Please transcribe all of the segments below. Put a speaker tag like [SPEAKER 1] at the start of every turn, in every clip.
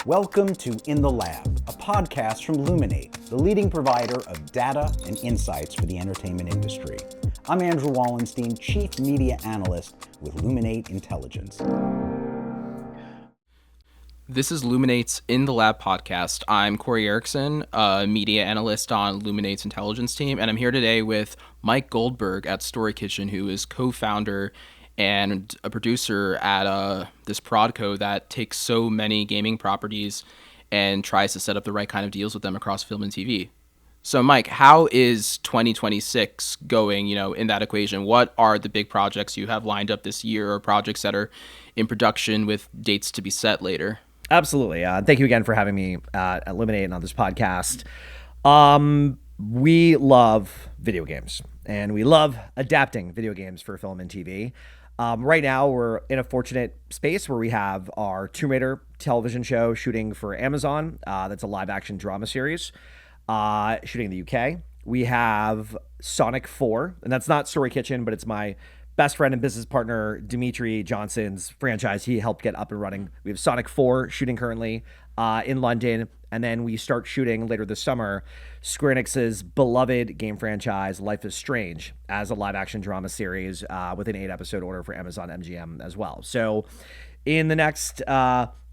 [SPEAKER 1] Welcome to In the Lab, a podcast from Luminate, the leading provider of data and insights for the entertainment industry. I'm Andrew Wallenstein, Chief Media Analyst with Luminate Intelligence.
[SPEAKER 2] This is Luminate's In the Lab podcast. I'm Corey Erickson, a media analyst on Luminate's intelligence team, and I'm here today with Mike Goldberg at Story Kitchen, who is co-founder and a producer at this Prodco that takes so many gaming properties and tries to set up the right kind of deals with them across film and TV. So, Mike, how is 2026 going, in that equation? What are the big projects you have lined up this year, or projects that are in production with dates to be set later?
[SPEAKER 3] Absolutely. Thank you again for having me at Luminate and on this podcast. We love video games, and we love adapting video games for film and TV. Right now, we're in a fortunate space where we have our Tomb Raider television show shooting for Amazon. That's a live-action drama series shooting in the UK. We have Sonic 4, and that's not Story Kitchen, but it's my best friend and business partner, Dimitri Johnson's franchise. He helped get up and running. We have Sonic 4 shooting currently in London, and then we start shooting later this summer Square Enix's beloved game franchise, Life is Strange, as a live-action drama series with an 8-episode order for Amazon MGM as well. So in the next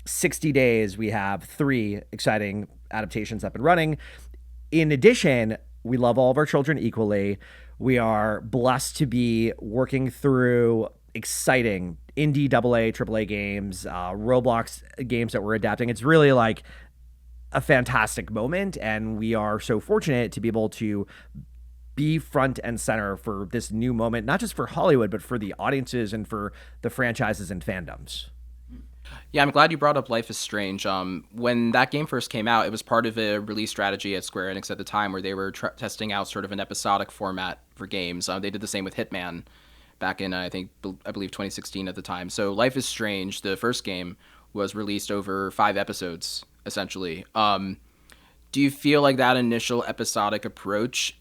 [SPEAKER 3] 60 days, we have 3 exciting adaptations up and running. In addition, we love all of our children equally. We are blessed to be working through exciting indie AA, AAA games, Roblox games that we're adapting. It's really like a fantastic moment, and we are so fortunate to be able to be front and center for this new moment, not just for Hollywood, but for the audiences and for the franchises and fandoms.
[SPEAKER 2] Yeah, I'm glad you brought up Life is Strange. When that game first came out, it was part of a release strategy at Square Enix at the time where they were testing out sort of an episodic format for games. They did the same with Hitman back in, I believe 2016 at the time. So Life is Strange, the first game, was released over 5 episodes, essentially. Do you feel like that initial episodic approach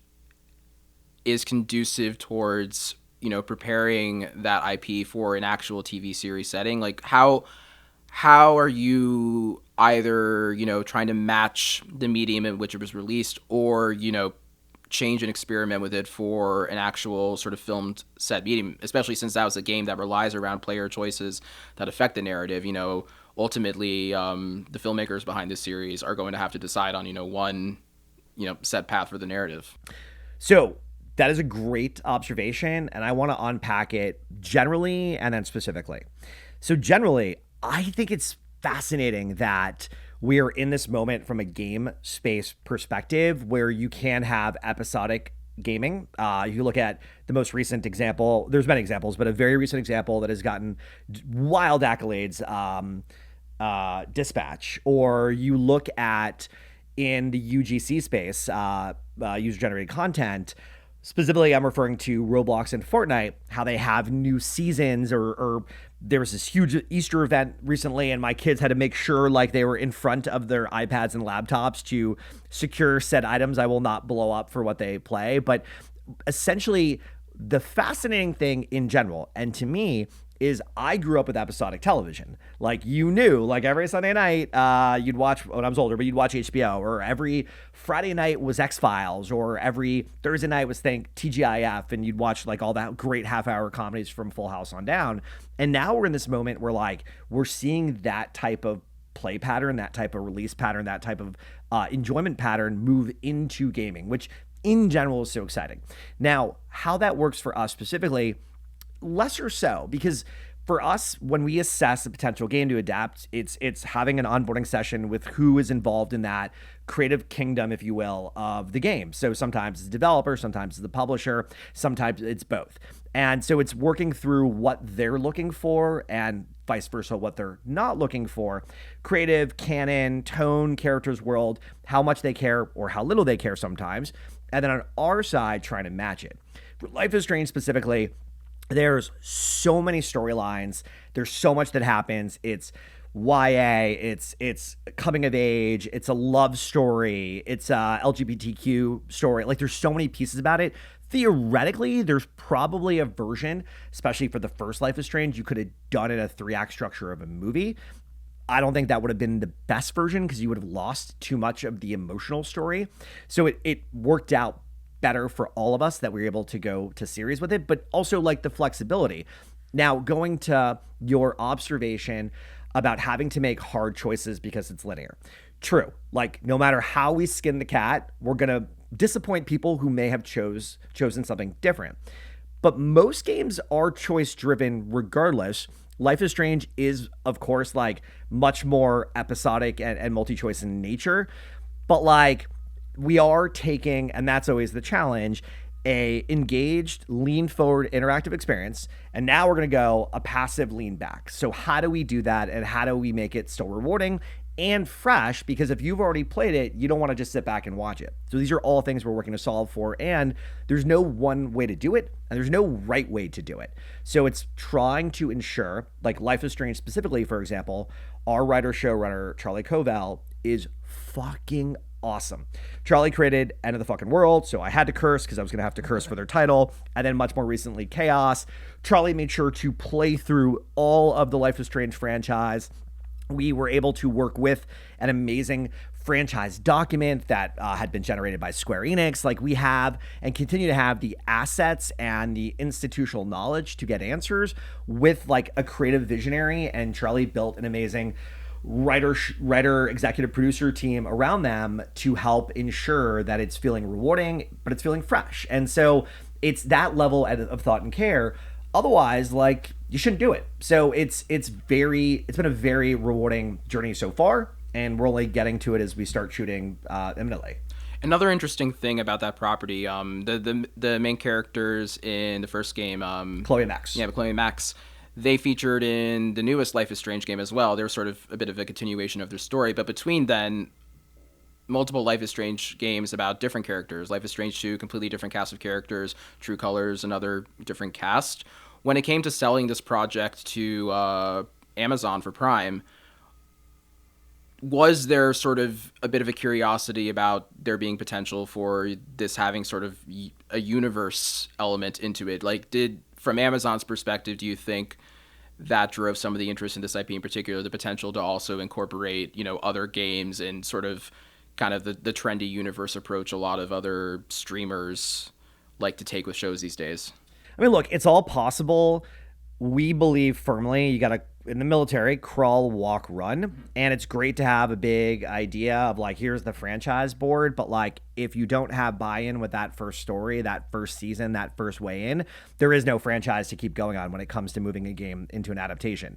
[SPEAKER 2] is conducive towards, preparing that IP for an actual TV series setting? Like, how are you either, trying to match the medium in which it was released, or, change and experiment with it for an actual sort of filmed set medium, especially since that was a game that relies around player choices that affect the narrative? Ultimately, the filmmakers behind this series are going to have to decide on, one, set path for the narrative.
[SPEAKER 3] So that is a great observation, and I want to unpack it generally and then specifically. So generally, I think it's fascinating that we're in this moment from a game space perspective where you can have episodic gaming. You look at the most recent example, there's many examples, but a very recent example that has gotten wild accolades, Dispatch. Or you look at in the UGC space, user-generated content. Specifically, I'm referring to Roblox and Fortnite, how they have new seasons, or there was this huge Easter event recently, and my kids had to make sure like they were in front of their iPads and laptops to secure said items. I will not blow up for what they play, but essentially the fascinating thing in general, and to me, is I grew up with episodic television. Like, like every Sunday night, you'd watch, when I was older, but you'd watch HBO, or every Friday night was X-Files, or every Thursday night was TGIF, and you'd watch like all that great half-hour comedies from Full House on down. And now we're in this moment where like, we're seeing that type of play pattern, that type of release pattern, that type of enjoyment pattern move into gaming, which in general is so exciting. Now, how that works for us specifically, lesser so, because for us, when we assess a potential game to adapt, it's having an onboarding session with who is involved in that creative kingdom, if you will, of the game. So sometimes it's the developer, sometimes it's the publisher, sometimes it's both. And so it's working through what they're looking for and vice versa, what they're not looking for. Creative, canon, tone, characters, world, how much they care or how little they care sometimes. And then on our side, trying to match it. For Life is Strange specifically, there's so many storylines. There's so much that happens. It's YA, it's coming of age, it's a love story, it's a LGBTQ story. Like, there's so many pieces about it. Theoretically, there's probably a version, especially for the first Life is Strange, you could have done it a 3-act structure of a movie. I don't think that would have been the best version because you would have lost too much of the emotional story. So it worked out better for all of us that we were able to go to series with it, but also like the flexibility. Now, going to your observation about having to make hard choices because it's linear. True. Like, no matter how we skin the cat, we're going to disappoint people who may have chosen something different. But most games are choice driven regardless. Life is Strange is, of course, like much more episodic and multi-choice in nature. But like, we are taking, and that's always the challenge, a engaged, lean forward, interactive experience. And now we're going to go a passive lean back. So how do we do that? And how do we make it still rewarding and fresh? Because if you've already played it, you don't want to just sit back and watch it. So these are all things we're working to solve for. And there's no one way to do it. And there's no right way to do it. So it's trying to ensure, like Life is Strange specifically, for example, our writer showrunner, Charlie Covell, is fucking awesome. Charlie created End of the Fucking World, so I had to curse because I was going to have to curse for their title. And then much more recently, Chaos. Charlie made sure to play through all of the Life is Strange franchise. We were able to work with an amazing franchise document that had been generated by Square Enix. Like, we have and continue to have the assets and the institutional knowledge to get answers with like a creative visionary. And Charlie built an amazing writer, executive producer team around them to help ensure that it's feeling rewarding, but it's feeling fresh. And so it's that level of thought and care. Otherwise, like, you shouldn't do it. So it's been a very rewarding journey so far, and we're only getting to it as we start shooting imminently.
[SPEAKER 2] Another interesting thing about that property, the main characters in the first game,
[SPEAKER 3] Chloe and Max.
[SPEAKER 2] Yeah, Chloe and Max. They featured in the newest Life is Strange game as well. They were sort of a bit of a continuation of their story. But between then, multiple Life is Strange games about different characters. Life is Strange 2, completely different cast of characters. True Colors, another different cast. When it came to selling this project to Amazon for Prime, was there sort of a bit of a curiosity about there being potential for this having sort of a universe element into it? Like, from Amazon's perspective, do you think that drove some of the interest in this IP in particular, the potential to also incorporate, other games and sort of kind of the trendy universe approach a lot of other streamers like to take with shows these days?
[SPEAKER 3] I mean, look, it's all possible. We believe firmly you got to, in the military, crawl, walk, run. And it's great to have a big idea of like, here's the franchise board. But like, if you don't have buy-in with that first story, that first season, that first way in, there is no franchise to keep going on when it comes to moving a game into an adaptation.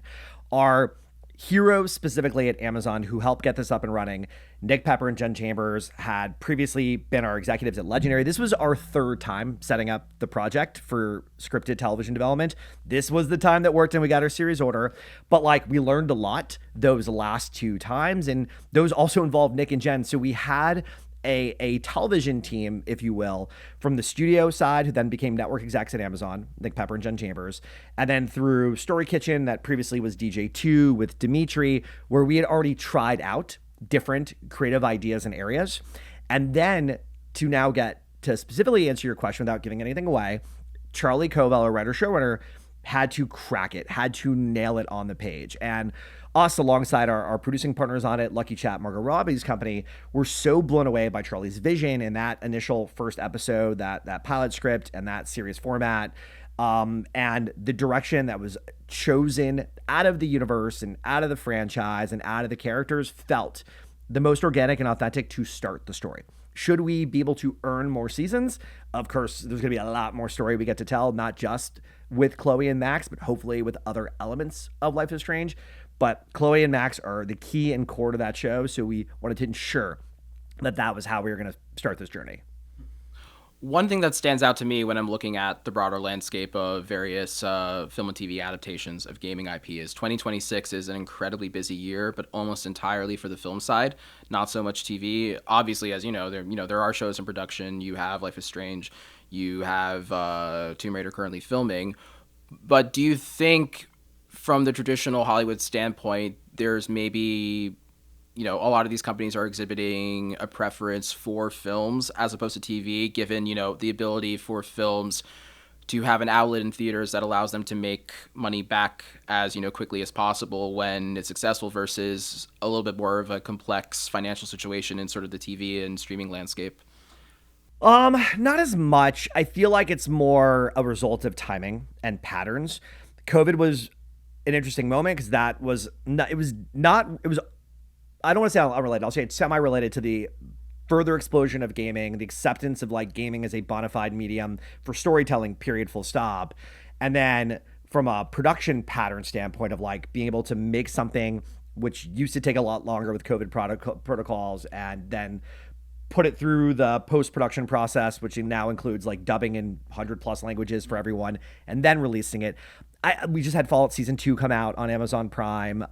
[SPEAKER 3] Our heroes specifically at Amazon who helped get this up and running, Nick Pepper and Jen Chambers, had previously been our executives at Legendary. This was our third time setting up the project for scripted television development. This was the time that worked and we got our series order. But like, we learned a lot those last two times, and those also involved Nick and Jen. So we had a television team, if you will, from the studio side, who then became network execs at Amazon, Nick Pepper and Jen Chambers, and then through Story Kitchen, that previously was DJ2 with Dimitri, where we had already tried out different creative ideas and areas. And then to now get to specifically answer your question without giving anything away, Charlie Covell, our writer showrunner, had to crack it, had to nail it on the page. And us, alongside our producing partners on it, Lucky Chat, Margot Robbie's company, were so blown away by Charlie's vision and that initial first episode, that pilot script and that series format, and the direction that was chosen out of the universe and out of the franchise and out of the characters felt the most organic and authentic to start the story. Should we be able to earn more seasons? Of course, there's going to be a lot more story we get to tell, not just with Chloe and Max, but hopefully with other elements of Life is Strange. But Chloe and Max are the key and core to that show, so we wanted to ensure that that was how we were going to start this journey.
[SPEAKER 2] One thing that stands out to me when I'm looking at the broader landscape of various film and TV adaptations of gaming IP is 2026 is an incredibly busy year, but almost entirely for the film side, not so much TV. Obviously, as you know, there are shows in production. You have Life is Strange, you have Tomb Raider currently filming. But do you think, from the traditional Hollywood standpoint, there's maybe, a lot of these companies are exhibiting a preference for films as opposed to TV, given, the ability for films to have an outlet in theaters that allows them to make money back as, quickly as possible when it's successful, versus a little bit more of a complex financial situation in sort of the TV and streaming landscape?
[SPEAKER 3] Not as much. I feel like it's more a result of timing and patterns. COVID was an interesting moment because that was not, it was not, it was, I don't want to say unrelated. I'll say it's semi-related to the further explosion of gaming, the acceptance of like gaming as a bona fide medium for storytelling, period, full stop. And then from a production pattern standpoint of like being able to make something which used to take a lot longer with COVID protocols, and then put it through the post-production process, which now includes like dubbing in 100+ languages for everyone, and then releasing it. We just had Fallout Season 2 come out on Amazon Prime.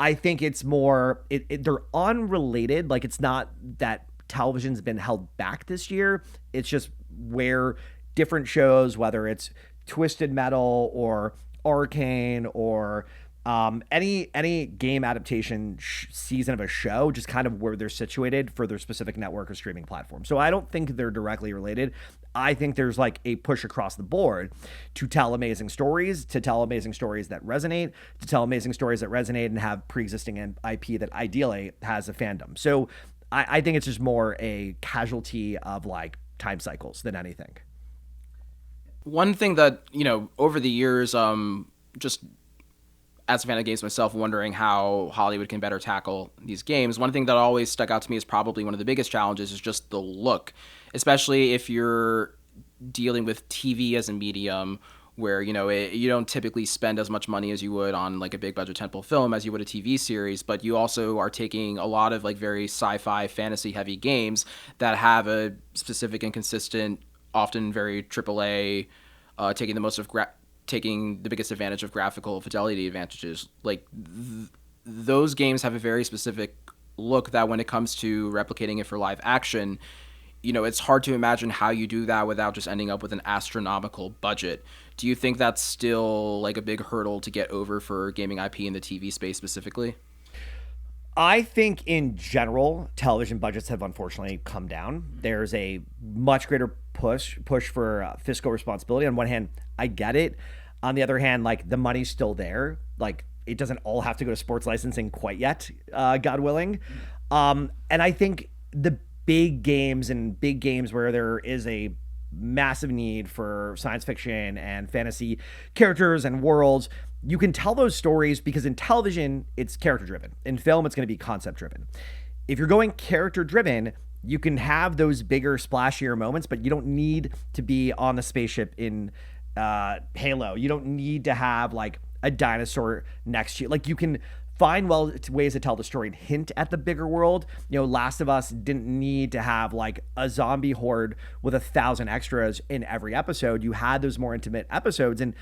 [SPEAKER 3] I think it's more, they're unrelated. Like, it's not that television's been held back this year. It's just where different shows, whether it's Twisted Metal or Arcane or any game adaptation season of a show, just kind of where they're situated for their specific network or streaming platform. So I don't think they're directly related. I think there's like a push across the board to tell amazing stories, that resonate, to tell amazing stories that resonate and have pre-existing IP that ideally has a fandom. So I think it's just more a casualty of like time cycles than anything.
[SPEAKER 2] One thing that, over the years, just as a fan of games myself, wondering how Hollywood can better tackle these games. One thing that always stuck out to me is probably one of the biggest challenges is just the look, especially if you're dealing with TV as a medium where, you don't typically spend as much money as you would on like a big budget tentpole film as you would a TV series, but you also are taking a lot of like very sci-fi fantasy heavy games that have a specific and consistent, often very AAA, taking the biggest advantage of graphical fidelity advantages. Like those games have a very specific look that when it comes to replicating it for live action, it's hard to imagine how you do that without just ending up with an astronomical budget. Do you think that's still like a big hurdle to get over for gaming IP in the TV space specifically?
[SPEAKER 3] I think in general, television budgets have unfortunately come down. There's a much greater push for fiscal responsibility. On one hand, I get it. On the other hand, like the money's still there. Like it doesn't all have to go to sports licensing quite yet, God willing. And I think the big games where there is a massive need for science fiction and fantasy characters and worlds, you can tell those stories because in television, it's character driven. In film, it's going to be concept driven. If you're going character driven, you can have those bigger, splashier moments, but you don't need to be on the spaceship in Halo. You don't need to have like a dinosaur next to you. Like you can find ways to tell the story and hint at the bigger world. Last of Us didn't need to have like a zombie horde with 1,000 extras in every episode. You had those more intimate episodes, and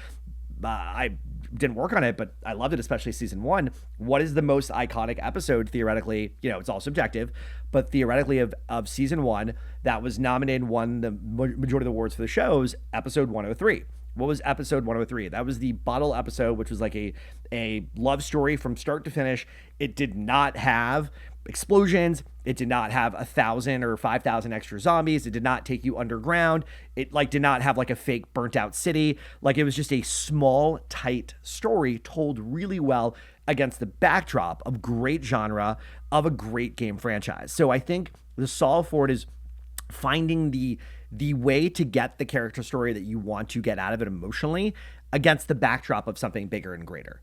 [SPEAKER 3] I didn't work on it, but I loved it, especially season 1. What is the most iconic episode theoretically? It's all subjective, but theoretically of season 1 that was nominated and won the majority of the awards for the shows? Episode 103. What was episode 103? That was the bottle episode, which was like a love story from start to finish. It did not have explosions. It did not have 1,000 or 5,000 extra zombies. It did not take you underground. It like did not have like a fake burnt out city. Like it was just a small, tight story told really well against the backdrop of great genre of a great game franchise. So I think the solve for it is finding the way to get the character story that you want to get out of it emotionally against the backdrop of something bigger and greater.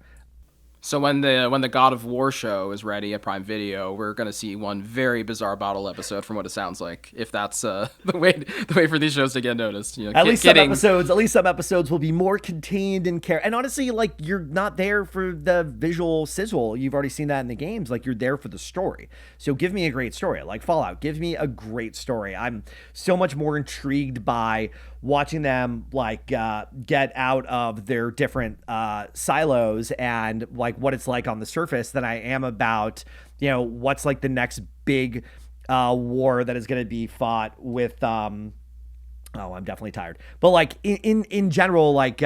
[SPEAKER 2] So when the God of War show is ready at Prime Video, we're going to see one very bizarre bottle episode from what it sounds like, if that's the way for these shows to get noticed.
[SPEAKER 3] At least some episodes will be more contained in care. And honestly, like you're not there for the visual sizzle. You've already seen that in the games. Like you're there for the story. So give me a great story. Like Fallout, give me a great story. I'm so much more intrigued by watching them like get out of their different silos and like what it's like on the surface than I am about what's like the next big war that is going to be fought with I'm definitely tired, but like in general, like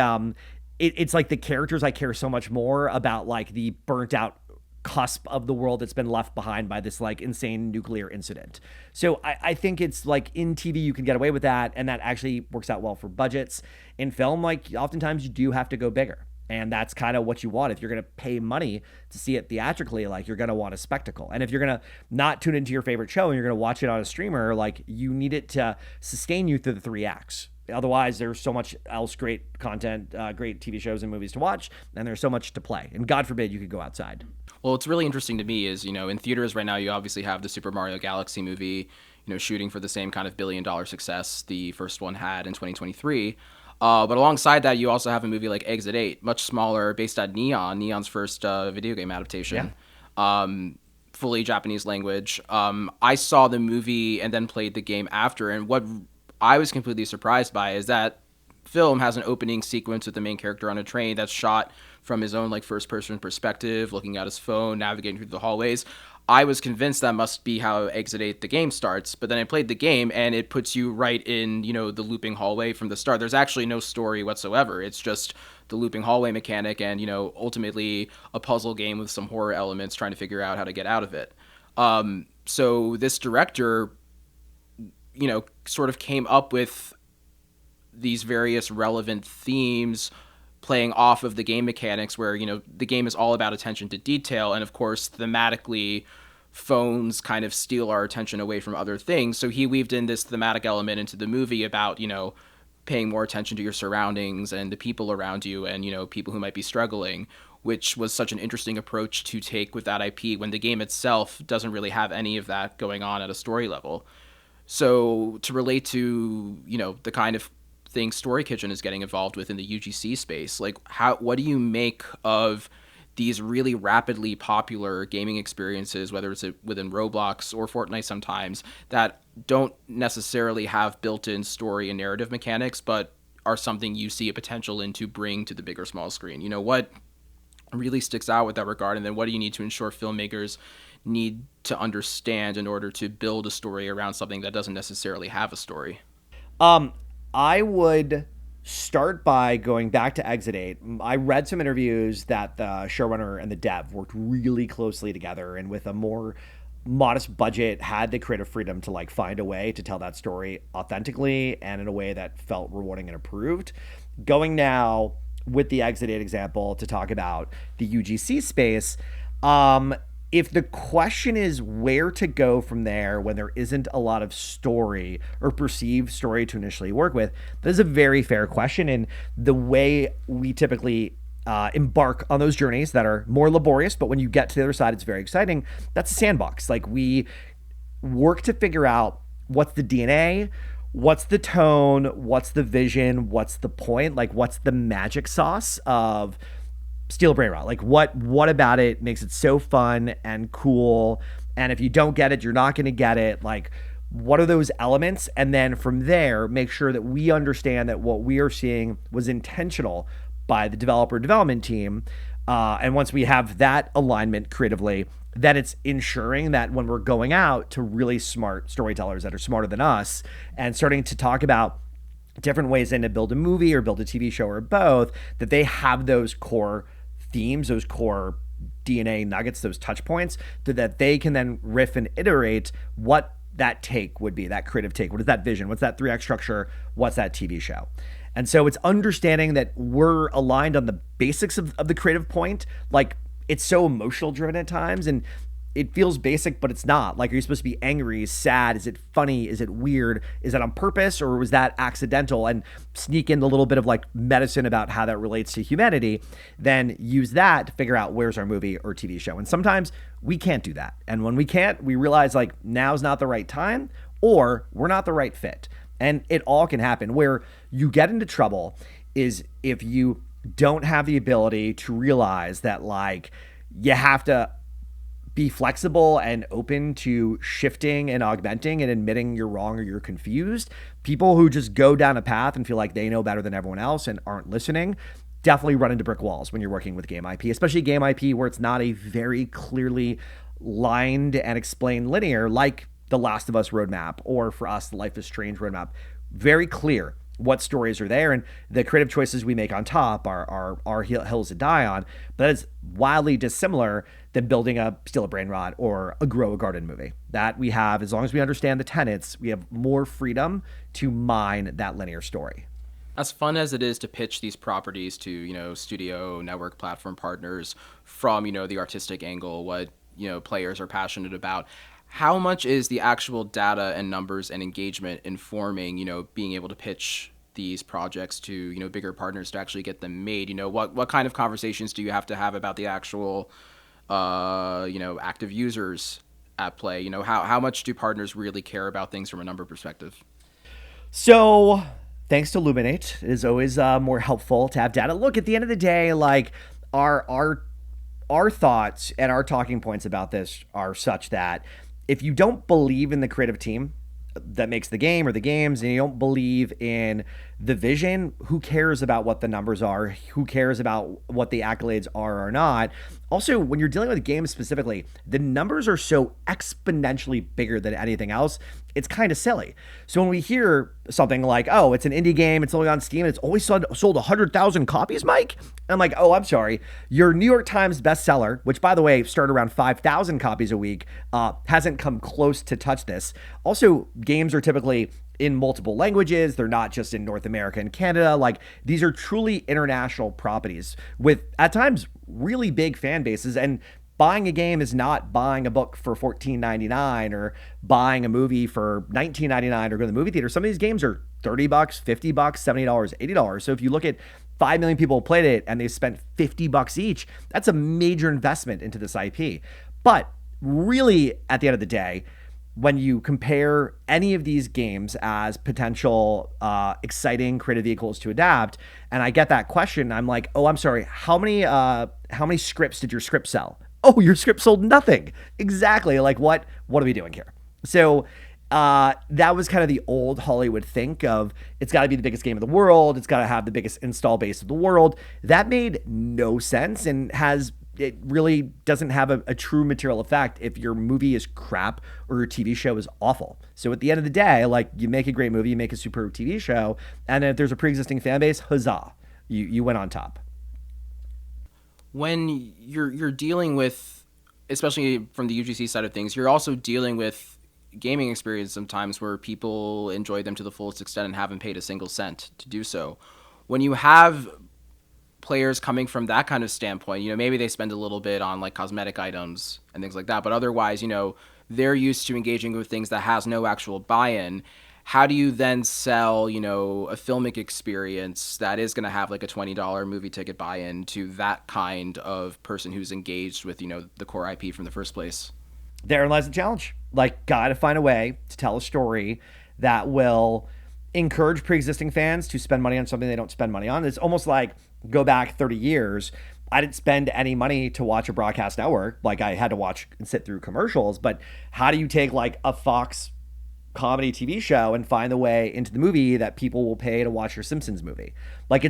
[SPEAKER 3] it's like the characters I care so much more about, like the burnt out cusp of the world that's been left behind by this like insane nuclear incident. So I think it's like in TV you can get away with that, and that actually works out well for budgets. In film, like oftentimes you do have to go bigger, and that's kind of what you want. If you're going to pay money to see it theatrically, like you're going to want a spectacle. And if you're going to not tune into your favorite show and you're going to watch it on a streamer, like you need it to sustain you through the 3 acts. Otherwise, there's so much else great content, great TV shows and movies to watch, and there's so much to play. And God forbid you could go outside.
[SPEAKER 2] Well, what's really interesting to me is, in theaters right now, you obviously have the Super Mario Galaxy movie, shooting for the same kind of billion-dollar success the first one had in 2023. But alongside that, you also have a movie like Exit 8, much smaller, based on Neon's first video game adaptation. Yeah. Fully Japanese language. I saw the movie and then played the game after, and what I was completely surprised by is that film has an opening sequence with the main character on a train that's shot from his own like first person perspective, looking at his phone, navigating through the hallways. I was convinced that must be how Exit 8 the game starts, but then I played the game and it puts you right in, the looping hallway from the start. There's actually no story whatsoever. It's just the looping hallway mechanic and, ultimately a puzzle game with some horror elements trying to figure out how to get out of it. So this director, sort of came up with these various relevant themes playing off of the game mechanics where, the game is all about attention to detail. And of course, thematically, phones kind of steal our attention away from other things. So he weaved in this thematic element into the movie about, paying more attention to your surroundings and the people around you and, people who might be struggling, which was such an interesting approach to take with that IP when the game itself doesn't really have any of that going on at a story level. So to relate to, the kind of thing Story Kitchen is getting involved with in the UGC space, like what do you make of these really rapidly popular gaming experiences, whether it's within Roblox or Fortnite sometimes, that don't necessarily have built-in story and narrative mechanics, but are something you see a potential in to bring to the big or small screen? What really sticks out with that regard? And then what do you need to ensure filmmakers need to understand in order to build a story around something that doesn't necessarily have a story?
[SPEAKER 3] I would start by going back to Exit 8. I read some interviews that the showrunner and the dev worked really closely together, and with a more modest budget had the creative freedom to like find a way to tell that story authentically and in a way that felt rewarding and approved. Going now with the Exit 8 example to talk about the UGC space, if the question is where to go from there when there isn't a lot of story or perceived story to initially work with, that is a very fair question. And the way we typically embark on those journeys that are more laborious, but when you get to the other side, it's very exciting. That's a sandbox. Like we work to figure out what's the DNA, what's the tone, what's the vision, what's the point, like what's the magic sauce of Steel Brain Rot. Like what about it makes it so fun and cool? And if you don't get it, you're not going to get it. Like what are those elements? And then from there, make sure that we understand that what we are seeing was intentional by the developer development team. And once we have that alignment creatively, then it's ensuring that when we're going out to really smart storytellers that are smarter than us and starting to talk about different ways in to build a movie or build a TV show or both, that they have those core themes, those core DNA nuggets, those touch points, so that they can then riff and iterate what that take would be, that creative take. What is that vision? What's that 3-act structure? What's that TV show? And so it's understanding that we're aligned on the basics of the creative point. Like it's so emotional driven at times and it feels basic, but it's not. Like, are you supposed to be angry, sad? Is it funny? Is it weird? Is that on purpose or was that accidental? And sneak in a little bit of like medicine about how that relates to humanity, then use that to figure out where's our movie or TV show. And sometimes we can't do that. And when we can't, we realize like now's not the right time or we're not the right fit. And it all can happen. Where you get into trouble is if you don't have the ability to realize that like you have to be flexible and open to shifting and augmenting and admitting you're wrong or you're confused. People who just go down a path and feel like they know better than everyone else and aren't listening definitely run into brick walls when you're working with game IP, especially game IP where it's not a very clearly lined and explained linear like the Last of Us roadmap or for us, the Life is Strange roadmap. Very clear. what stories are there, and the creative choices we make on top are hills to die on. But that is wildly dissimilar than building a Steal a Brain Rot or a Grow a Garden movie. That we have, as long as we understand the tenets, we have more freedom to mine that linear story.
[SPEAKER 2] As fun as it is to pitch these properties to, studio, network, platform partners from, the artistic angle, what, players are passionate about, how much is the actual data and numbers and engagement informing, being able to pitch these projects to, bigger partners to actually get them made? What kind of conversations do you have to have about the actual, active users at play? How much do partners really care about things from a number perspective?
[SPEAKER 3] So thanks to Luminate, it is always more helpful to have data. Look, at the end of the day, like our thoughts and our talking points about this are such that if you don't believe in the creative team that makes the game or the games, and you don't believe in the vision, who cares about what the numbers are? Who cares about what the accolades are or not? Also, when you're dealing with games specifically, the numbers are so exponentially bigger than anything else, it's kind of silly. So when we hear something like, oh, it's an indie game, it's only on Steam, and it's always sold 100,000 copies, Mike? I'm like, oh, I'm sorry. Your New York Times bestseller, which, by the way, started around 5,000 copies a week, hasn't come close to touch this. Also, games are typically in multiple languages. They're not just in North America and Canada. Like, these are truly international properties with, at times, really big fan bases. And buying a game is not buying a book for $14.99 or buying a movie for $19.99 or going to the movie theater. Some of these games are $30, $50, $70, $80. So if you look at 5 million people who played it and they spent $50 each, that's a major investment into this IP. But really, at the end of the day, when you compare any of these games as potential exciting creative vehicles to adapt, and I get that question, I'm like, oh, I'm sorry, how many scripts did your script sell? Oh, your script sold nothing. Exactly. Like, what are we doing here? So that was kind of the old Hollywood think of, it's got to be the biggest game in the world. It's got to have the biggest install base of the world. That made no sense, and it really doesn't have a true material effect if your movie is crap or your TV show is awful. So at the end of the day, like, you make a great movie, you make a superb TV show, and if there's a pre-existing fan base, huzzah, you went on top.
[SPEAKER 2] When you're dealing with, especially from the UGC side of things, you're also dealing with gaming experience sometimes where people enjoy them to the fullest extent and haven't paid a single cent to do so. When you have players coming from that kind of standpoint, maybe they spend a little bit on like cosmetic items and things like that, but otherwise, they're used to engaging with things that has no actual buy-in. How do you then sell, a filmic experience that is going to have like a $20 movie ticket buy-in to that kind of person who's engaged with, the core IP from the first place?
[SPEAKER 3] Therein lies the challenge. Like, gotta find a way to tell a story that will encourage pre-existing fans to spend money on something they don't spend money on. It's almost like, go back 30 years, I didn't spend any money to watch a broadcast network. Like, I had to watch and sit through commercials. But how do you take like a Fox comedy TV show and find the way into the movie that people will pay to watch your Simpsons movie? Like, you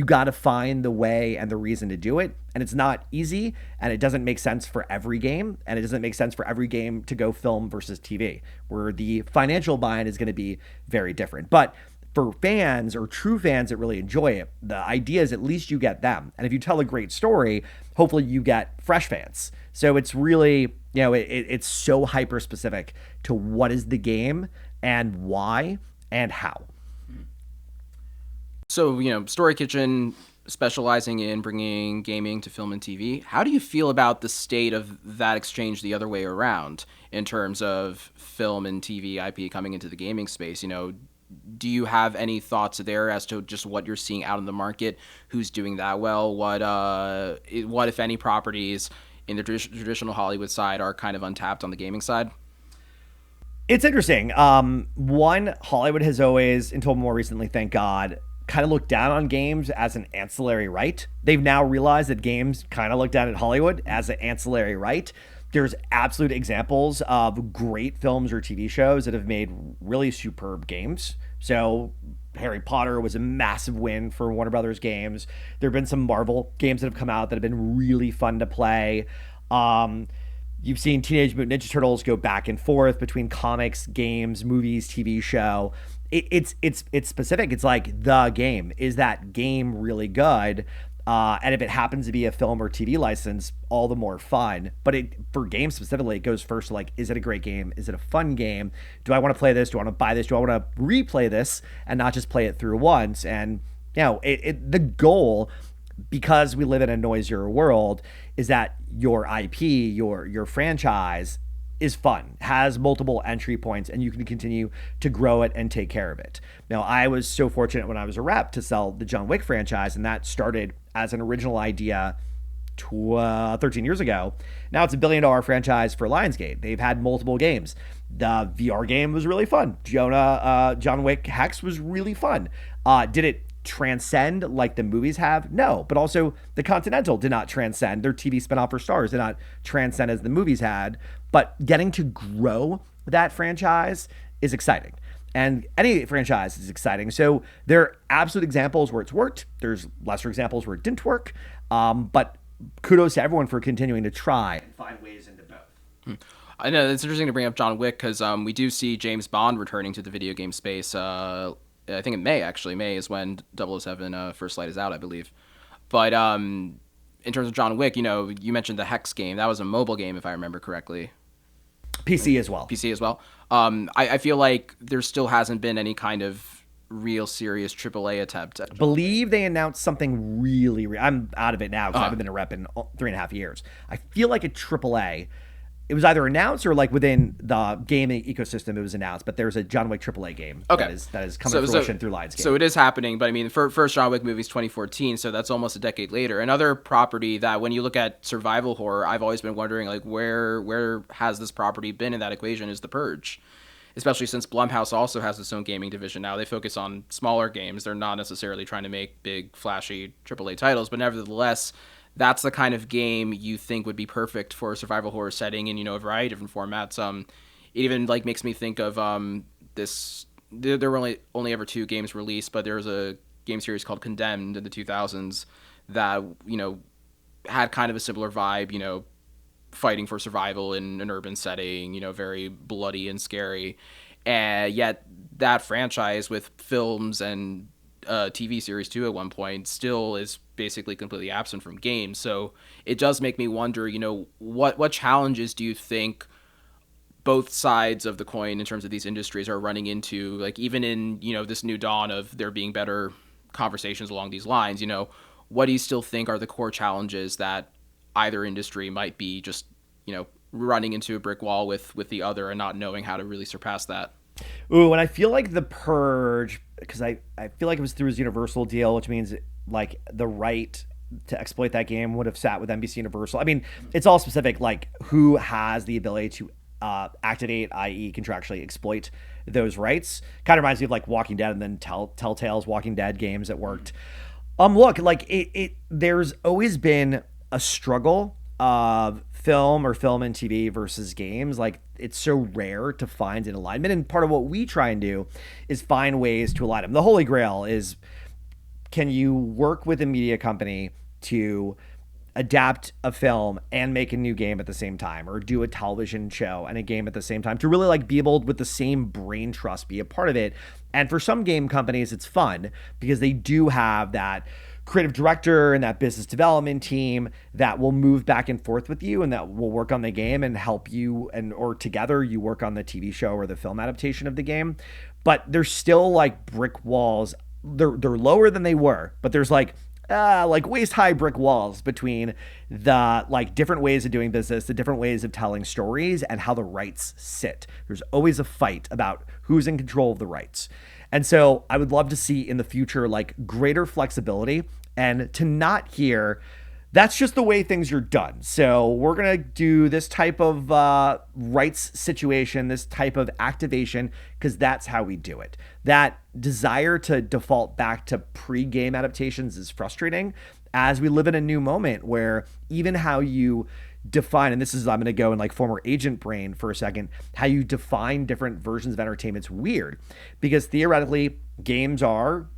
[SPEAKER 3] gotta find the way and the reason to do it. And it's not easy, and it doesn't make sense for every game, and it doesn't make sense for every game to go film versus TV, where the financial buy-in is going to be very different. But for fans or true fans that really enjoy it, the idea is at least you get them. And if you tell a great story, hopefully you get fresh fans. So it's really, it's so hyper specific to what is the game and why and how.
[SPEAKER 2] So, Story Kitchen specializing in bringing gaming to film and TV. How do you feel about the state of that exchange the other way around in terms of film and TV IP coming into the gaming space? Do you have any thoughts there as to just what you're seeing out in the market? Who's doing that well? What if any, properties in the traditional Hollywood side are kind of untapped on the gaming side?
[SPEAKER 3] It's interesting. One, Hollywood has always, until more recently, thank God, kind of looked down on games as an ancillary right. They've now realized that games kind of look down at Hollywood as an ancillary right. There's absolute examples of great films or TV shows that have made really superb games. So Harry Potter was a massive win for Warner Brothers Games. There have been some Marvel games that have come out that have been really fun to play. You've seen Teenage Mutant Ninja Turtles go back and forth between comics, games, movies, TV show. It's specific. It's like the game. Is that game really good? And if it happens to be a film or TV license, all the more fun. But for games specifically, it goes first to like, is it a great game? Is it a fun game? Do I want to play this? Do I want to buy this? Do I want to replay this and not just play it through once? And the goal, because we live in a noisier world, is that your IP, your franchise is fun, has multiple entry points, and you can continue to grow it and take care of it. Now, I was so fortunate when I was a rep to sell the John Wick franchise, and that started as an original idea 13 years ago. Now it's a $1 billion franchise for Lionsgate. They've had multiple games. The VR game was really fun. John Wick Hex was really fun. Did it transcend like the movies have? No, but also the Continental did not transcend. Their TV spinoff for Stars did not transcend as the movies had. But getting to grow that franchise is exciting. And any franchise is exciting. So there are absolute examples where it's worked. There's lesser examples where it didn't work. But kudos to everyone for continuing to try and find ways into both.
[SPEAKER 2] I know it's interesting to bring up John Wick because we do see James Bond returning to the video game space. I think in May, actually. May is when 007 First Light is out, I believe. But in terms of John Wick, you mentioned the Hex game. That was a mobile game, if I remember correctly.
[SPEAKER 3] PC as well.
[SPEAKER 2] PC as well. I feel like there still hasn't been any kind of real serious AAA attempt.
[SPEAKER 3] I believe they announced something really I'm out of it now because I haven't been a rep in 3.5 years. I feel like a AAA. It was either announced or like within the gaming ecosystem it was announced, but there's a John Wick AAA game that is coming to fruition through Lionsgate.
[SPEAKER 2] So it is happening, but I mean, first John Wick movie is 2014, so that's almost a decade later. Another property that when you look at survival horror, I've always been wondering like where has this property been in that equation is The Purge. Especially since Blumhouse also has its own gaming division now. They focus on smaller games. They're not necessarily trying to make big, flashy AAA titles, but nevertheless, that's the kind of game you think would be perfect for a survival horror setting in, a variety of different formats. It even like makes me think of this. There were only ever 2 games released, but there was a game series called Condemned in the 2000s that had kind of a similar vibe. Fighting for survival in an urban setting. Very bloody and scary, and yet that franchise with films and TV series too at one point still is basically completely absent from games. So it does make me wonder, what challenges do you think both sides of the coin in terms of these industries are running into, like even in, this new dawn of there being better conversations along these lines, what do you still think are the core challenges that either industry might be just, running into a brick wall with the other and not knowing how to really surpass that?
[SPEAKER 3] Ooh, and I feel like The Purge, because I feel like it was through his Universal deal, which means like the right to exploit that game would have sat with NBC Universal. I mean, it's all specific, like who has the ability to activate, i.e. contractually exploit those rights. Kind of reminds me of like Walking Dead and then Telltale's Walking Dead games that worked. Look, like there's always been a struggle of film and TV versus games. Like it's so rare to find an alignment, and part of what we try and do is find ways to align them. The holy grail is, can you work with a media company to adapt a film and make a new game at the same time, or do a television show and a game at the same time, to really like be able with the same brain trust be a part of it. And for some game companies it's fun because they do have that creative director and that business development team that will move back and forth with you and that will work on the game and help you, or together you work on the TV show or the film adaptation of the game. But there's still like brick walls. They're lower than they were, but there's like waist high brick walls between the like different ways of doing business, the different ways of telling stories, and how the rights sit. There's always a fight about who's in control of the rights. And so I would love to see in the future like greater flexibility, and to not hear that's just the way things are done. So we're going to do this type of rights situation, this type of activation, because that's how we do it. That desire to default back to pre-game adaptations is frustrating, as we live in a new moment where even how you define, and this is, I'm going to go in like former agent brain for a second, how you define different versions of entertainment's weird, because theoretically games are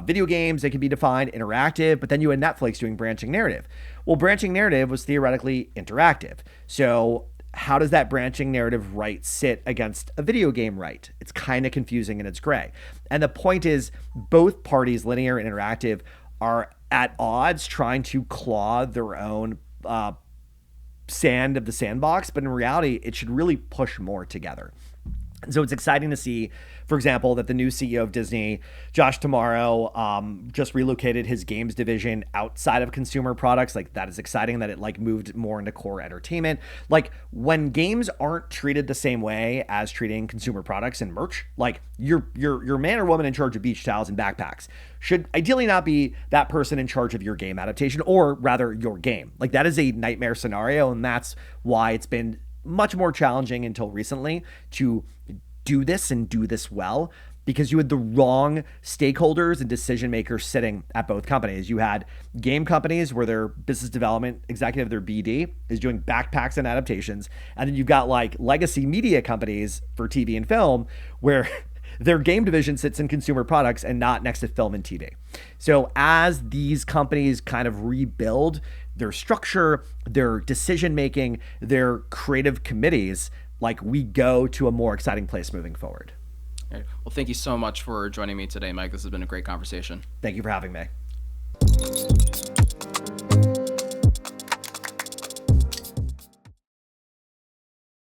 [SPEAKER 3] video games. They can be defined interactive, but then you had Netflix doing branching narrative. Well, branching narrative was theoretically interactive. So how does that branching narrative right sit against a video game right? It's kind of confusing and it's gray. And the point is, both parties, linear and interactive, are at odds trying to claw their own sand of the sandbox, but in reality, it should really push more together. And so it's exciting to see, for example, that the new CEO of Disney, Josh D'Amaro, just relocated his games division outside of consumer products. Like, that is exciting that it like moved more into core entertainment. Like, when games aren't treated the same way as treating consumer products and merch, like your man or woman in charge of beach towels and backpacks should ideally not be that person in charge of your game adaptation, or rather your game. Like, that is a nightmare scenario, and that's why it's been much more challenging until recently to do this and do this well, because you had the wrong stakeholders and decision makers sitting at both companies. You had game companies where their business development executive, their BD, is doing backpacks and adaptations. And then you've got like legacy media companies for TV and film where their game division sits in consumer products and not next to film and TV. So as these companies kind of rebuild their structure, their decision-making, their creative committees, like, we go to a more exciting place moving forward.
[SPEAKER 2] All right. Well, thank you so much for joining me today, Mike. This has been a great conversation.
[SPEAKER 3] Thank you for having me.